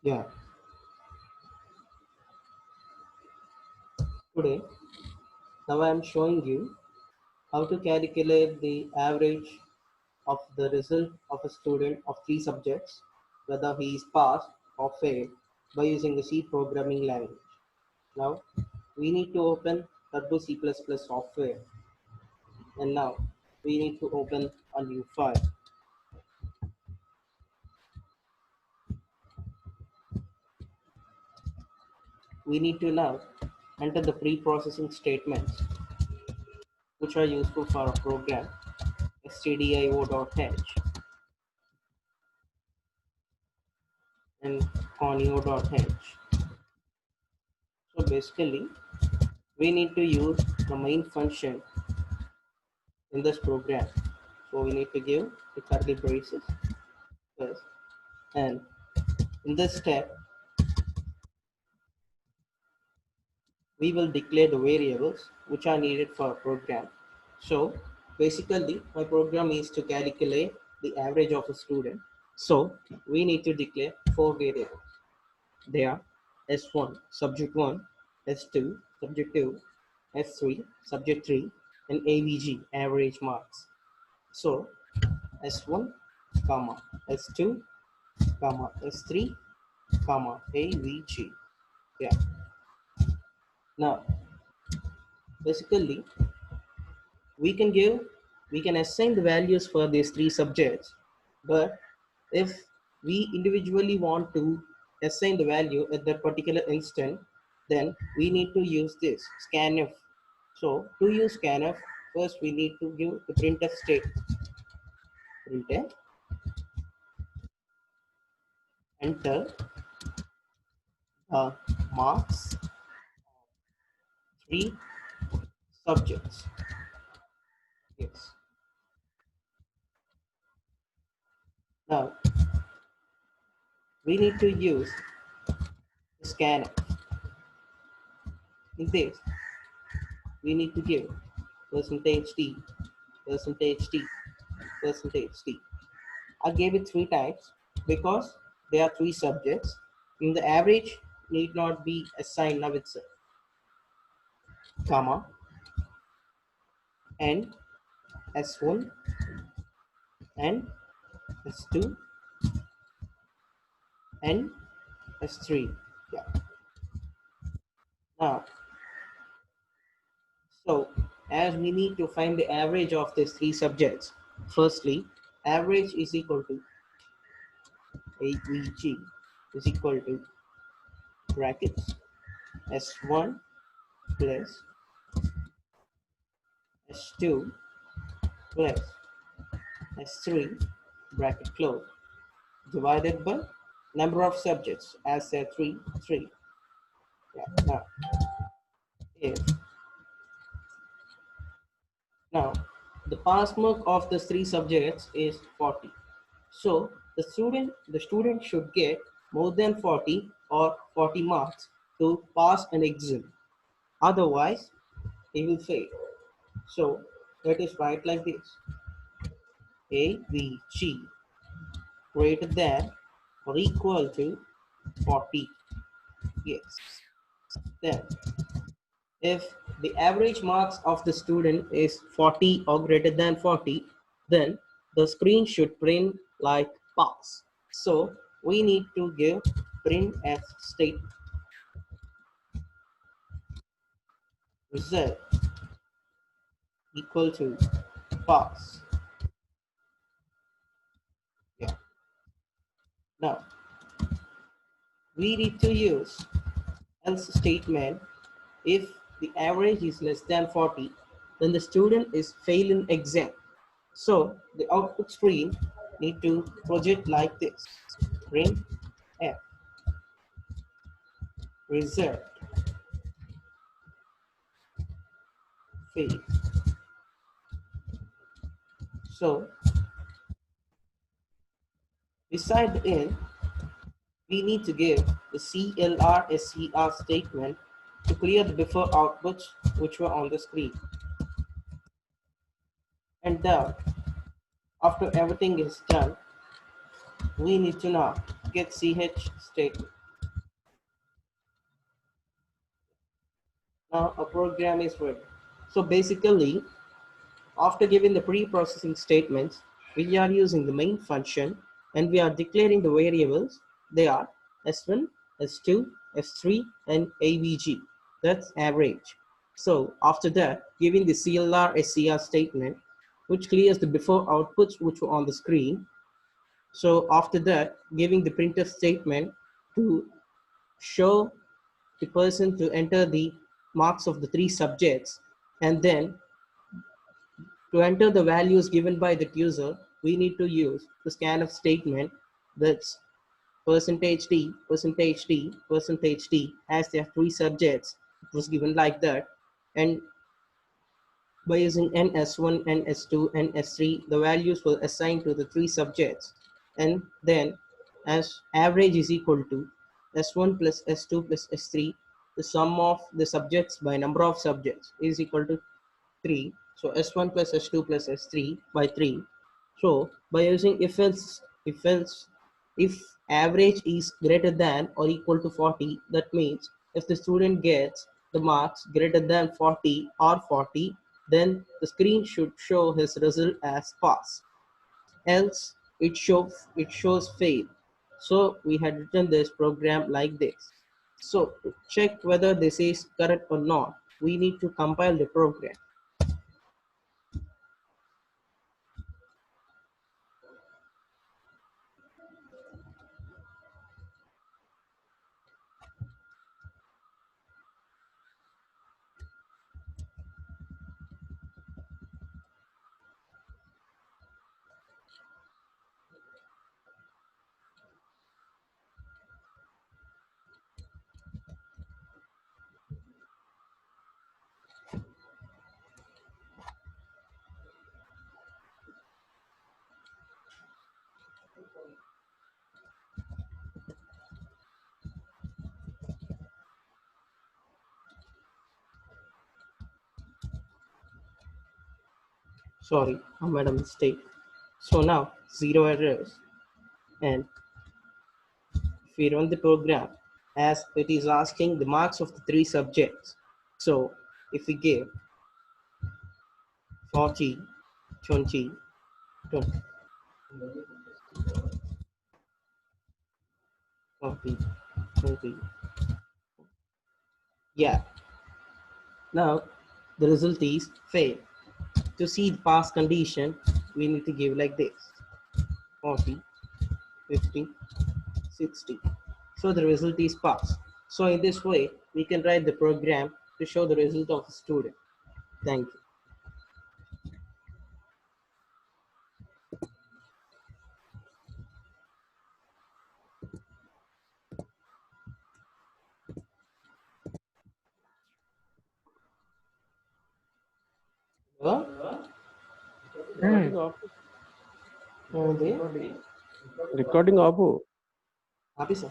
Yeah, today now I am showing you how to calculate the average of the result of a student of three subjects, whether he is passed or failed by using the C programming language. Now we need to open Turbo C++ software, and now we need to open a new file. We need to now enter the pre-processing statements which are useful for a program stdio.h and conio.h. So basically, we need to use the main function in this program. So we need to give the curly braces first, and in this step, we will declare the variables which are needed for a program. So basically, my program is to calculate the average of a student. So we need to declare four variables. They are S1, subject 1, S2, subject 2, S3, subject 3, and AVG, average marks. So S1, comma, S2, comma, S3, comma, AVG. Yeah. Now, basically, we can give, we can assign the values for these three subjects, but if we individually want to assign the value at that particular instant, then we need to use this scanf. So to use scanf, first we need to give the printf statement. Printf, enter marks three subjects. Yes. Now we need to use scanf. In this, we need to give percentage %t, percentage %t, percentage %t. I gave it three times because there are three subjects. In the average need not be assigned now itself. Comma and S1 and S2 and S3. Yeah. Now, so as we need to find the average of these three subjects, firstly, average is equal to AVG is equal to brackets S1 plus S2 plus S3 bracket close divided by number of subjects as said 3. Yeah. If now the pass mark of the three subjects is 40, so the student should get more than 40 or 40 marks to pass an exam. Otherwise, he will fail. So let us write like this: AVG greater than or equal to 40. Yes. Then if the average marks of the student is 40 or greater than 40, then the screen should print like pass. So we need to give printf statement result equal to pass. Yeah. Now we need to use else statement. If the average is less than 40, then the student is failing exam. So the output screen need to project like this: print f result fail. So beside the in, we need to give the CLR SCR statement to clear the buffer outputs which were on the screen. And then after everything is done, we need to now get ch statement. Now a program is ready. So basically, after giving the pre-processing statements, we are using the main function and we are declaring the variables. They are S1, S2, S3, and AVG. That's average. So after that, giving the CLR SCR statement, which clears the before outputs which were on the screen. So after that, giving the printf statement to show the person to enter the marks of the three subjects, and then to enter the values given by the user, we need to use the scanf statement, that's percentage %t, percentage %t, percentage %t, as they have three subjects. It was given like that. And by using NS1, NS2, and S3, the values will assign to the three subjects. And then as average is equal to S1 plus S2 plus S3, the sum of the subjects by number of subjects is equal to 3. So S1 plus S2 plus S3 by 3. So by using if average is greater than or equal to 40, that means if the student gets the marks greater than 40 or 40, then the screen should show his result as pass. Else it shows fail. So we had written this program like this. So to check whether this is correct or not, we need to compile the program. Sorry, I made a mistake. So now zero errors, and if we run the program, as it is asking the marks of the three subjects. So if we give 40, 20, 20, 40, 20, yeah. Now the result is fail. To see the pass condition, we need to give like this: 40, 50, 60. So the result is pass. So in this way, we can write the program to show the result of the student. Thank you. Huh? Hmm. Recording off. Uh, they? Recording off. Happy sir.